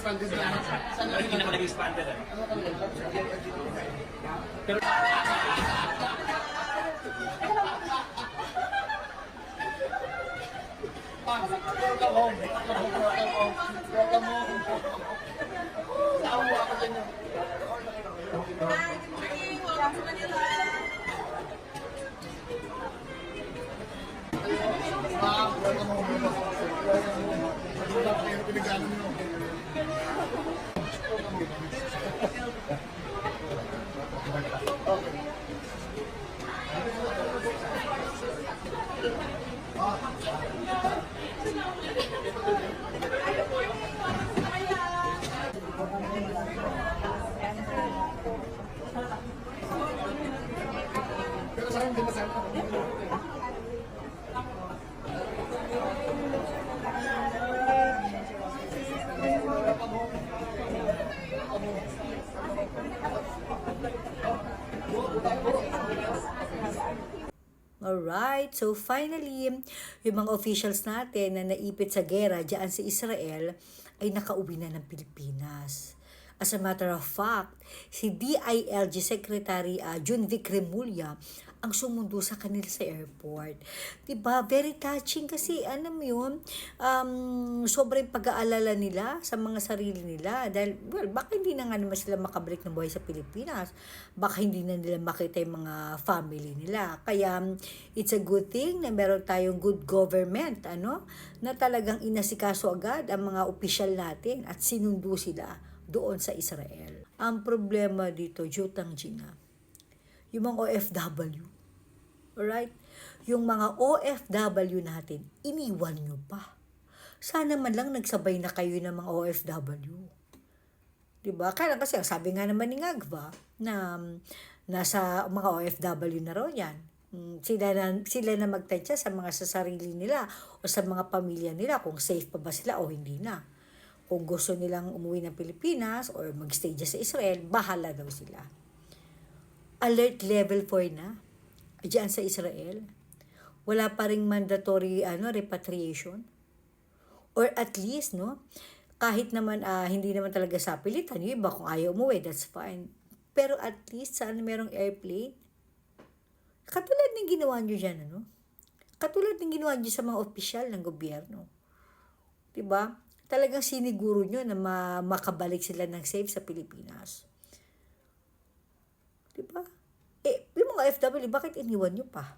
expanded na. Saan na Hindi naman nag-expanded eh. Pero Welcome home. Welcome home. Welcome home. Saan mo ako sa inyo? Hi, good morning. Welcome to Manila. Ma'am, welcome home. Welcome home. Wala pa kayo pinagano nyo. Okay. Pero sa akin, hindi masaya. Alright, so finally, yung mga officials natin na naipit sa gera dyan sa Israel ay nakauwi na ng Pilipinas. As a matter of fact, si DILG Secretary Junvic Remulla ang sumundo sa kanila sa airport. Diba? Very touching kasi, ano mo yun, sobrang pag-aalala nila sa mga sarili nila. Dahil, well, baka hindi na nga naman sila makabalik ng buhay sa Pilipinas. Baka hindi na nila makita yung mga family nila. Kaya, it's a good thing na meron tayong good government, na talagang inasikaso agad ang mga opisyal natin at sinundo sila doon sa Israel. Ang problema dito, Jutang Gina, yung mga OFW. Alright? Yung mga OFW natin, iniwan nyo pa. Sana man lang nagsabay na kayo ng mga OFW. Diba? Kaya kasi, sabi nga naman ni Ngagva, na nasa mga OFW na raw yan. Sila na magtansya sa mga sa sarili nila o sa mga pamilya nila kung safe pa ba sila o hindi na. Kung gusto nilang umuwi ng Pilipinas or magstay dyan sa Israel, bahala daw sila. Alert level 4 na dyan sa Israel. Wala pa ring mandatory repatriation. Or at least, kahit naman hindi naman talaga sa pilitan, yung iba kung ayaw umuwi, that's fine. Pero at least, saan merong airplane? Katulad ng ginawa nyo dyan, Katulad ng ginawa nyo sa mga opisyal ng gobyerno. Diba? Talagang siniguro nyo na makabalik sila ng safe sa Pilipinas. Diba? Yung mga OFW, bakit iniwan nyo pa?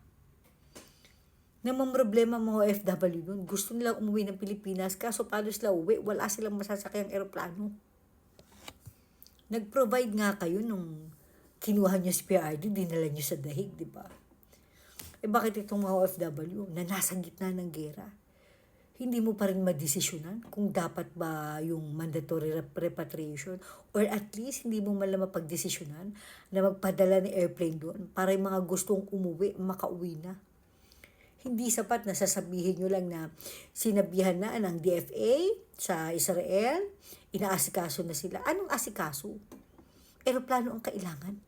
Namang problema mga OFW nun, gusto nilang umuwi ng Pilipinas, kaso paano sila uwi? Wala silang masasakyang eroplano. Nag-provide nga kayo nung kinuha nyo si PRD, dinala nyo sa dahig, diba? Bakit itong mga OFW na nasa gitna ng gera? Hindi mo pa rin madesisyonan kung dapat ba yung mandatory repatriation or at least hindi mo man lang mapagdesisyonan na magpadala ng airplane doon para yung mga gustong umuwi, makauwi na. Hindi sapat na sasabihin nyo lang na sinabihan na ng DFA sa Israel, inaasikaso na sila. Anong asikaso? Aeroplano ang kailangan.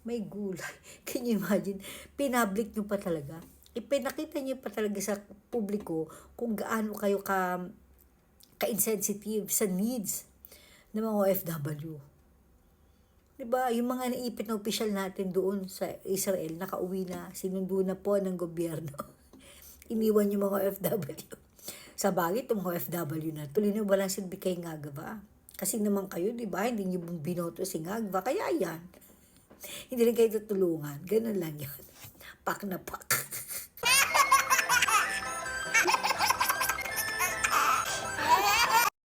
May gulay. Can you imagine? Pinablik nyo pa talaga. Ipinakita niyo pa talaga sa publiko kung gaano kayo ka-insensitive sa needs ng mga OFW. Diba? Yung mga naipit na opisyal natin doon sa Israel, nakauwi na, sinundo na po ng gobyerno. Iniwan yung mga OFW. Sa bagay, itong mga OFW na, tuloy na walang silbi kay Ngagva. Kasi naman kayo, diba? Hindi niyo binoto si Ngagva. Kaya yan. Hindi rin kayo tutulungan. Ganun lang yun. Pak na pak.